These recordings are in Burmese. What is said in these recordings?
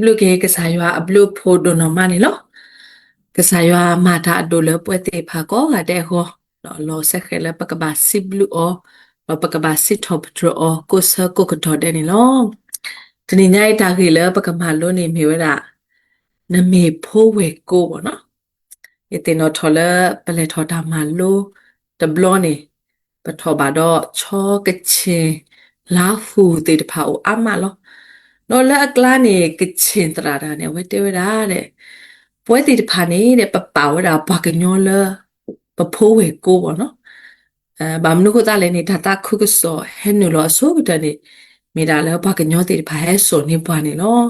blue ke kesaywa blue photo no mani lo kesaywa mata adole puete phako ga de ho lo se khele pakaba si blue o pakaba si top dro o ko sa ko ko de ni lo tani nyai ta ke le pakama lo ni me wa na me pho we ko bo no ite no thola pale thoda ma lo de blo ni pa tho ba do cho ke che la fu te de pha o ama lo နော်လက်ကလာနေကချင်တရာတာနဲ့ဝဲတဲဝဲတာတဲ့ပွဲတီတဖာနေတဲ့ပပဝဲတာဘာကညောလပဖိုးဝဲကိုပေါ့နော်ဘာမနုခတာလည်းနေတာတာခုကစောဟဲနူလောဆိုကတနေမိတာလည်းဘာကညောတီတဖာဟဲဆိုနေပွားနေလော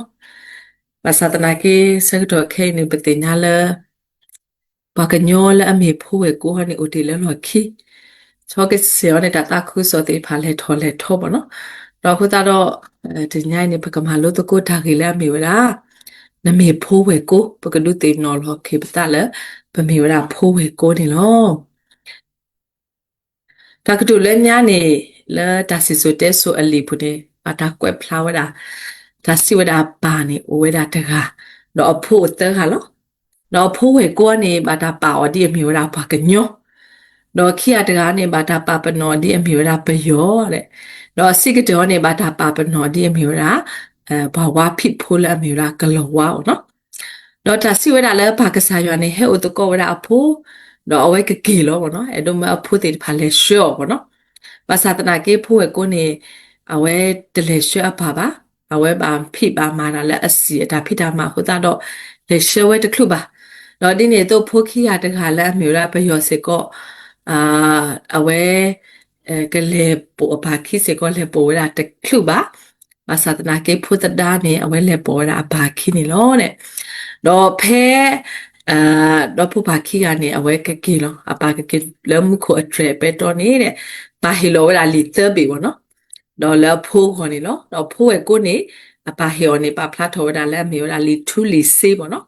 ဘာသာတနာကေစကတော့ခဲနေပတင်ညာလဘာကညောလအမေဖိုးဝဲကိုဟနေဦးတီလည်းလောခီချောကစေောနေတာတာခုစောတီဖာလဲထောလဲထောပေါ့နော်တော့ခုတော့ဒီညနေပကမာလို့တကိုထားခေလာမေဝရာနမေဖိုးဝဲကိုပကလူတေနော်လောခေပတလပမေဝရာဖိုးဝဲကိုနေလောတကတူလဲညာနေလာတဆီဆိုတဲဆိုအလီဖုန်အတာကွက်ဖလာဝရာတဆီဝရာပါနေဝဲတာတကတော့အဖို့တဲဟာလောတော့ဖိုးဝဲကိုနေဘာတာပါအဒီမေဝရာဘာကညောတော့ခိယတကားနေဘာတာပါပနော်ဒီအမေဝရာပယောတဲ့တော့စိကတော်နေဘာတာပါပနော်ဒီအမေဝရာဘာဝဖိဖိုးလအမေဝရာကလောဝါနော်တော့ဒါစီဝဒါလည်းဘာကစားရနေဟဲ့ဥတကောဝရာအဖိုးတော့အဝဲကကီလောပေါ့နော်အဲ့တော့မအဖိုးတေဖာလဲရှော့ပေါ့နော်ဘာသာတနာကေဖိုးကိုနေအဝဲတလဲရှော့အပါပါအဝဲပါဖိပါမာတာလဲအစီဒါဖိတာမှာဟိုတာတော့လဲရှော့ဝဲတခုပါတော့ဒီနေတော့ဖိုးခိရတခါလဲအမေဝရာပယောစေကောအာအဝဲကလေးပိုအပါခိစေကောလေပိုရာတခုပါမသဒနာကေဖုတဒါနေအဝဲလေပိုရာအပါခိနေလို့တဲ့တော့ဖဲတော့ဖုပါခိကနေအဝဲကကေလောအပါကကေလမှုခိုအထရပဲတော့နေတဲ့ပါဟီလောရာလီတဘေဘောနော်တော့လဖိုးခေါ်နေလို့တော့ဖိုးရဲ့ကိုနေအပါဟီယောနေပါဖလာထော်ဒါလဲမေရာလီထူလီစေဘောနော်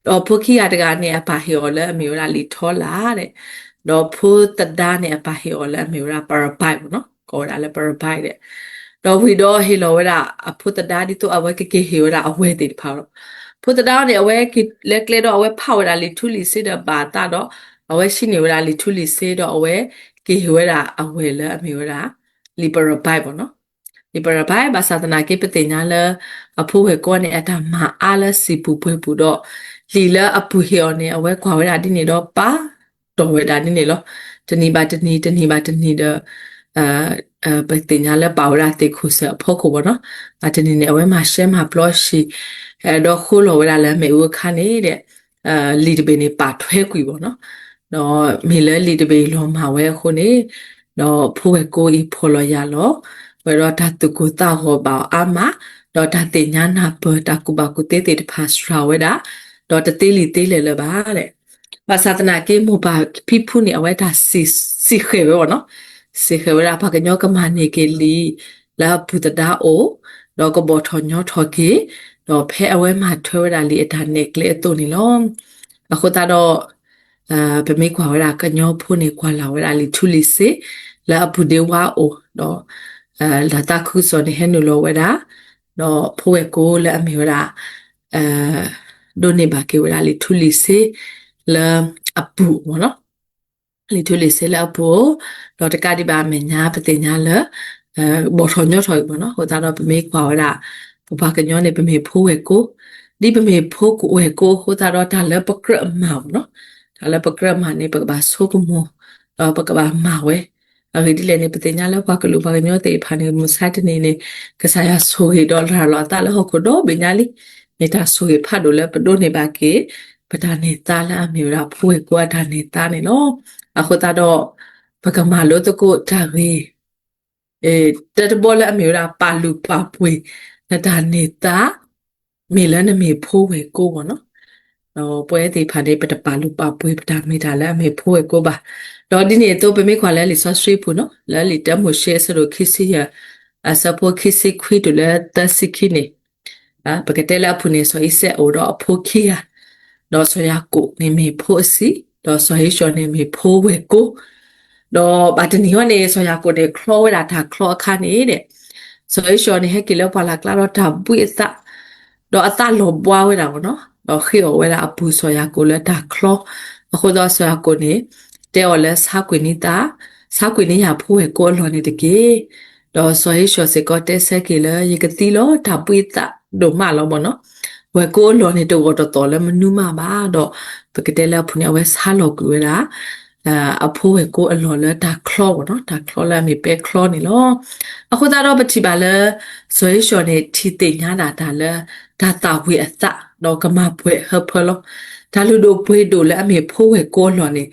တော့ဖိုးခိရတကနေအပါဟီယောလဲမေရာလီထောလာတဲ့တော့ဖိုးတဒါနဲ့အပါဟီအော်လဲမေရာပါရပိုက်ပေါ့နော်ကောဒါလဲပါရပိုက်တဲ့တော့ဝီတော့ဟီလောဝရာအဖိုးတဒါဒီတော့အဝဲကကေဟီဝရာအဝဲတေဖာတော့ဖိုးတဒါနဲ့အဝဲကလက်ကလေတော့အဝဲဖောက်ရာလီထူလီစေတဲ့ဘာတာတော့အဝဲရှိနေဝရာလီထူလီစေတော့အဝဲကေဟီဝရာအဝဲလဲအမေဝရာလီပါရပိုက်ပေါ့နော်လီပါရပိုက်ဘာသာတနာကေပတင်ညာလဲအဖိုးဝဲကောနဲ့အတာမအားလဲစီပူပွဲပူတော့လီလဲအပူဟီအော်နဲ့အဝဲခွာဝရာဒီနေတော့ပါတော်ဝဲတာနေလောတနီပါတနီတနီပါတနီတဲ့ပတင်ညာလဲပါဝရတေခုစဖို့ကိုဘောနော်အတနီနေအဝဲမှာရှဲမှာဘလော့ရှိတော့ခိုးလောဝဲလာလဲမေဦးခါနေတဲ့လီတပေနေပါထွဲကွီဘောနော်တော့မေလဲလီတပေလောမှာဝဲခုနေတော့ဖိုးဝဲကိုဤဖော်လောရလောဝဲတော့ဓာတုကိုတာဟောပါအမတော့ဓာတင်ညာနာပတကူပါကူတေတေတဖာစရာဝဲတာတော့တသေးလီသေးလေလပါတဲ့ဘာသာတနာကေမဘာဖိဖုန်အဝဲတာစီခေဝနော်စီခေဝရာဖကညောကမနေကေလီလာပူတဒါအိုတော့ကဘောထောညောထောကေတော့ဖဲအဝဲမှာထွဲဝရာလီအတာနေကလေအတုန်နီလောအခုတော့ပမေကွာဝရာကညောဖုန်နေကွာလာဝရာလီထူလီစေလာပူဒေဝါအိုတော့လာတာခုစောနေဟဲနူလောဝရာတော့ဖိုးဝဲကိုလာအမေဝရာဒိုနေဘာကေဝရာလီထူလီစေလာအပူဘောနော်လီထူလီစေလာအပူတော့တကတိပါမညာပတိညာလဘောထောညောထောဘောနော်ဟိုတော့ပမေကွာဝရာပပကညောနေပမေဖိုးဝဲကိုဒီပမေဖိုးကိုဝဲကိုဟိုတော့ဒါလည်းပကရမောင်နော်ဒါလည်းပကရမနေပကဘာဆိုကမောတော့ပကဘာမာဝဲအဲဒီလည်းနေပတိညာလည်းပကလူပကညောတေဖာနေမစားတနေနေကစားရဆိုဟီဒေါ်လာလာတာလည်းဟိုကိုတော့ဘညာလီနေတာဆိုဟီဖတ်လို့လည်းပဒိုနေပါကေပဒါနေတာလာအမျိုးရာဖိုးကွာဒါနေတာနေနော်အခုတော့ပကမာလို့တကိုဒါဝေတတဘောလာအမျိုးရာပါလူပါပွေဒါနေတာမေလနမေဖိုးဝဲကိုပေါ့နော်ပွဲတေဖာနေပတပါလူပါပွေပဒါမေဒါလာမေဖိုးဝဲကိုပါတော့ဒီနေ့တော့ပမေခွာလဲလီဆော့စထရီဖူနော်လဲလီတမိုရှဲဆရိုခီစီယာအစပိုခီစီခွီတူလဲတစီခီနေပကတဲလာဖူနေဆိုအစ်ဆက်အိုတော့အဖိုခီယာတော့ဆိုရကိုနေမေဖိုးစီတော့ဆိုရရှောနေမေဖိုးဝဲကိုတော့ဘာတနီဟောနေဆိုရကိုတဲ့ခလောဝဲတာခလောခါနေတဲ့ဆိုရရှောနေဟက်ကီလောပါလာကလာတော့တပွေစ တော့အတလောပွားဝဲတာပေါ့နော်တော့ခေော်ဝဲတာအပူဆိုရကိုလည်းဒါခလောအခုတော့ဆိုရကိုနေတဲော်လဲစားကွေနေတာစားကွေနေရဖိုးဝဲကိုလော်နေတကေတော့ဆိုရရှော့စကောတဲဆက်ကေလေရကတိလောဒါပွေတာဒိုမလောပေါ့နော်ဝဲကိုလော်နေတော့တော်လဲမနူးမပါတော့ပကတဲလာဖုန်ဝဲစားလော်ကွေတာအဖိုးဝဲကိုအလော်လဲဒါခလောပေါ့နော်ဒါခလောလဲမိပဲခလောနေလောအခုတော့ပတိပါလဲဆိုရရှော့နေတီတင်ညာတာလဲဒါတာဝေအစတော့ကမပွေဟဖလောဒါလူတို့ပွေတို့လဲအမေဖိုးဝဲကိုလော်နေ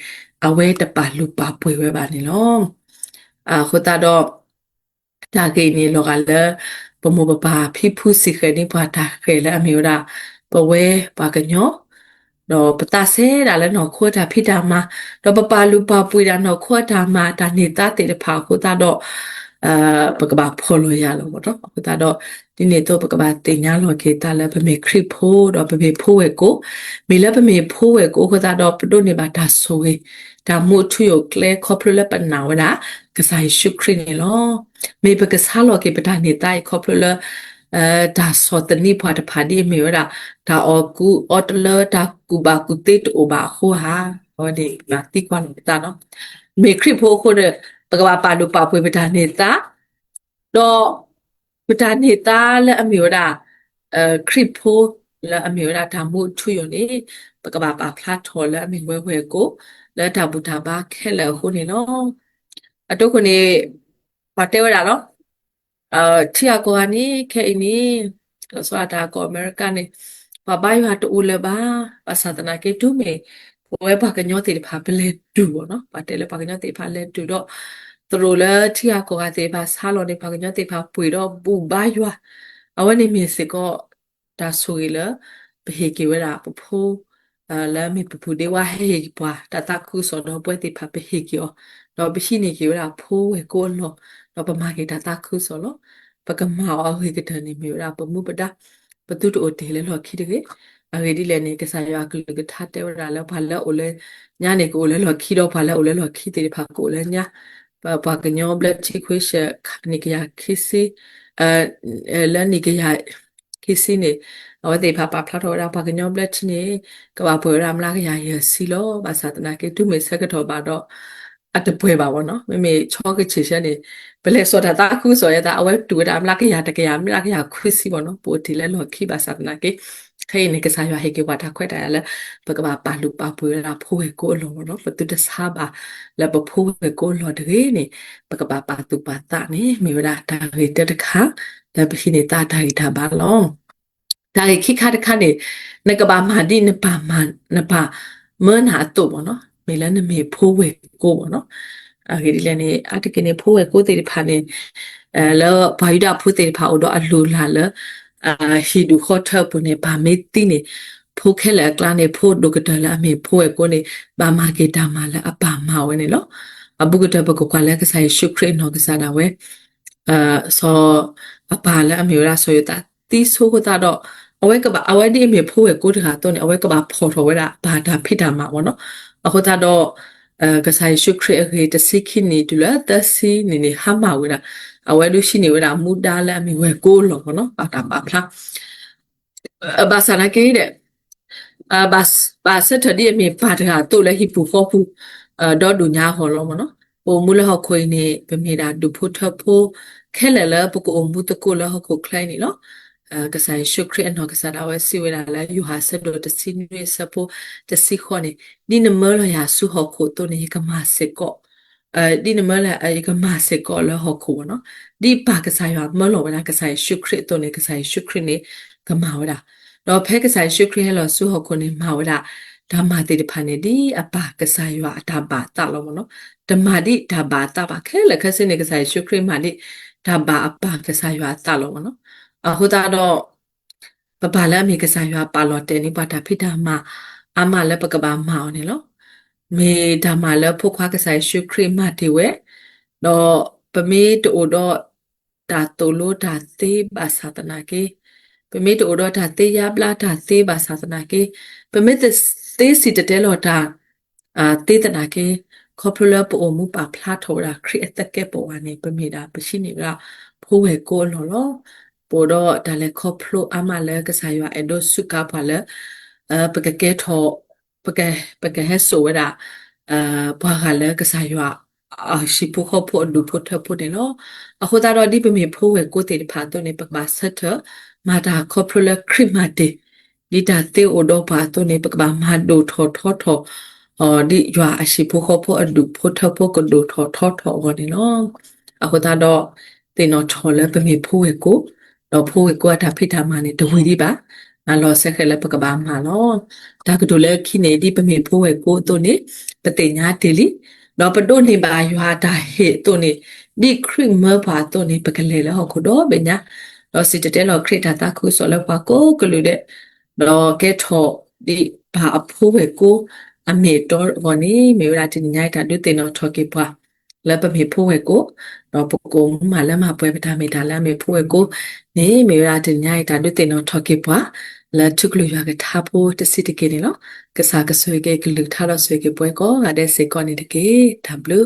အဝဲတပါလူပါပွေဝဲပါနေလောခုတော့ဒါကိနေလောကလဲပမပပါဖိဖုစီခနေပါတာခဲလဲအမေရာပဝဲပါကညောတော့ပတာဆဲဒါလဲနော်ခွတ်တာဖိတာမှာတော့ပပလူပါပွေတာနော်ခွတ်တာမှာဒါနေတာတေတဖာခုတော့ပကဘာဖော်လို့ရလို့ပေါ့နော်ခုတော့ဒီနေ့တော့ပကဘာတင်ညာလောကေတာလဲပမေခရစ်ဖို့တော့ပမေဖို့ဝဲကိုမေလဲပမေဖို့ဝဲကိုခုတော့ပဒုနေပါဒါဆိုဝဲဒါမို့ထူယိုကလဲခေါပလလဲပနာဝဒါကဆိုင်ရှုခရနေလောမေပကစားလောကေပဒါနေတိုင်ခေါပလဒါစောတနိဖွာတဖာဒီမေဝဒါအောကူအော်တလဒါကူဘာကူတေတိုဘာဟိုဟာဟောဒီဘာတိကွာလို့တာနော်မေခရစ်ဖို့ခိုတဲ့ပကဘာပါလို့ပါပွေပဒါနေတာတော့ပဒါနေတာလဲအမျိုးဒါခရစ်ဖို့လဲအမျိုးဒါဒါမှုထူယနေပကဘာပါဖလာထော်လဲအမျိုးဝဲကိုလဲဒါဘူဒါဘာခဲလဲဟိုနေနော်အတုခုနေပါတဲဝရနော်တီယာကိုကနေခဲအင်းဆိုတာကိုအမေရိကန်နေဘာဘိုင်ဟာတူလဲပါပါသဒနာကေတူမေဝဲဘာကညောတေဖာပလဲတူဘောနော်ပါတဲလဲဘာကညောတေဖာလဲတူတော့သူတို့လဲတီယာကိုကတေဖာဆာလောနေဘာကညောတေဖာပွေတော့ဘူဘိုင်ရွာအဝနေမြေစကောဒါဆိုရလဘဟေကေဝရာပဖိုးလာမီပပူဒေဝဟေပွာတတခုဆိုတော့ပွဲတေဖာဘဟေကေတော့ဘရှိနေကေဝရာဖိုးဝဲကိုလောတော့ပမာကေတတခုဆိုလို့ပကမောအဟေကတနေမြေရာပမှုပဒါပတုတိုတေလဲလောခိတကေအဝေဒီလဲနေကစားရကလကထတဲ့ဝရလဲဘာလဲအိုလဲညာနေကိုလဲလောခိတော့ဘာလဲအိုလဲလောခိတေဖာကိုလဲညာဘာကညောဘလက်ချိခွေးရှက်နေကရခိစီလဲနေကရခိစီနေအဝတေဖာပါဖလာတော့ဘာကညောဘလက်ချနေကဘာပွဲရမလာကရရစီလောဘာသာတနာကေသူမေဆက်ကတော့ပါတော့အတပွဲပါဘောနော်မေချောကချေချက်နေဘလဲဆိုတာတာခုဆိုရတာအဝဲတူတာမလားကရတကရမလားကရခွစီဘောနော်ပိုတီလဲလောခိပါသာတနာကေခဲနေကစားရဟေကေဝတာခွက်တာလဲပကဘာပါလူပါပွေရာဖိုးဝဲကိုလောနော်ပတုတစားပါလဲပဖိုးဝဲကိုလောတရေနေပကဘာပါတူပါတာနေမေဝတာဒါရေတခါဒါပခိနေတာဒါရီတာပါလောဒါရီခိခါတခါနေနကဘာမာဒီနပါမနပါမနာတော့ဘောနော်မေလဲနမေဖိုးဝဲကိုဘောနော်အဲဒီလည်းနေအတကနေဖိုးဝဲကိုတေဖာနေလောဘာယူတာဖိုးတေဖာတော့အလူလာလဟီဒူခေါ်ထပ်ပနေပါမေတီနေဖိုးခဲလဲကလာနေဖိုးဒုကတလာမေဖိုးဝဲကိုနေဘာမာကေတာမာလဲအပါမာဝဲနေလောအဘုကတဘကကွာလဲကဆိုင်ရှုခရစ်နော်ကစားတာဝဲဆိုအပါလဲအမျိုးလားဆိုရတာတီးဆိုးကတော့အဝဲကပါအဝဲဒီအမေဖိုးဝဲကိုတခါတော့နေအဝဲကပါဖော်တော်ဝဲတာဘာတာဖိတာမှာပေါ့နော်အခုတော့ကဆိုင်ရှုခရစ်အခေတစိခိနေတူလာတစီနေဟာမဝဲတာအဝဲလို့ရှိနေဝဲတာမူတာလဲအမေဝဲကိုလောပေါ့နော်ပါတာပါဖလားဘာစနာကေတဲ့ဘာစတဒီအမေပါတကတော့လဲဟိပူဖောဖူဒေါ်ဒူညာဟောလောမနော်ပိုမူလဟခွေနေပမေတာဒူဖို့ထဖို့ခဲလဲလဲပကိုအမှုတကိုလဟခုခလိုင်းနေနော်ကဆိုင်ရှုခရစ်အနော်ကစားတော့စီဝလာလဲယူဟာဆက်တော့တစီနွေစဖို့တစီခေါနေဒီနမလရာစုဟခုတိုနေကမစကောဒီနမလာကမစကောလဟခုနော်ဒီပါကစားရမလောဝလာကဆိုင်ရှုခရစ်တိုနေကဆိုင်ရှုခရစ်နေကမဝလာတော့ဖဲကဆိုင်ရှုခရစ်လောစုဟခုနေမဝလာဓမ္မတိတဖာနေဒီအပါကစားရအတာပါတလောမနော်ဓမ္မတိဓမ္ဘာတပါခဲလခစနေကဆိုင်ရှုခရစ်မာတိဓမ္ဘာအပါကစားရတလောမနော်ဟိုတော့ပပလာမေကစားရပါလော်တဲနေပါတာဖိတာမှာအမလည်းပကဘာမောင်းနေလို့မေဒါမလည်းဖုခွားကစားရှုခရစ်မတေဝဲတော့ပမေတိုတော့ဒါတိုလိုဒါသေးပါသာတနာကေပမေတိုတော့ဒါသေးရပလာဒါသေးပါသာတနာကေပမေသေးစီတဲလော်ဒါသေးတနာကေခေါပလပအိုမူပါဖလာထော်ရာခရစ်အတက်ကဲပေါ်ကနေပမေတာပရှိနေကဖိုးဝဲကိုလော် ပိုတော့ဒါလည်းခေါပလိုအမလည်းကစားရွာအဲ့တော့စုကပါလေပကကဲထောပကဟဲဆိုဝဒါဘာခလည်းကစားရွာရှိဖို့ခေါဖို့လူဖို့ထဖို့တယ်နော်အခုတော့ဒီပမေဖို့ဝဲကိုတေဖာတော့နေပကဘာဆက်ထမာတာခေါပလိုခရစ်မာတေဒီတာတေအိုတော့ပါတော့နေပကဘာမာဒိုထောဒီရွာအရှိဖို့ခေါဖို့အလူဖို့ထဖို့ကဒိုထောဝနေနော်အခုတော့တေနော်ထော်လည်းပမေဖို့ဝဲကိုတော့ဖိုးကိုတာဖိထားမှနေတဝီဒီပါငါလောဆက်ခဲလဲပကဘာမှာနော်ဒါကတို့လဲခိနေဒီပမေဖိုးဝဲကိုတို့နေပတိညာတီလီတော့ပဒိုနေပါရွာတာဟေတို့နေဒီခရစ်မဘာတို့နေပကလေလဲဟောခုတော့ဘညာတော့စစ်တဲလောခရစ်တာခုဆိုလဲပါကိုကလူတဲ့တော့ကဲထောဒီဘာအဖိုးဝဲကိုအမေတော်ဝနီမေရာတင်ညိုက်တာတို့တင်တော့ထော်ကေပွားလဲပမေဖိုးဝဲကိုတော့ပကုံမလမပွဲပတာမေတာလာမေဖိုးဝဲကိုနေမေရာတင်ညိုက်တာတို့တင်တော့ထော်ကေပွားလဲထုကလူရကထားဖို့တစစ်တကေနေနော်ကစားကဆွေကေကလူထားတော့ဆွေကေပွဲကောငါတဲ့စေကောနေတကေ W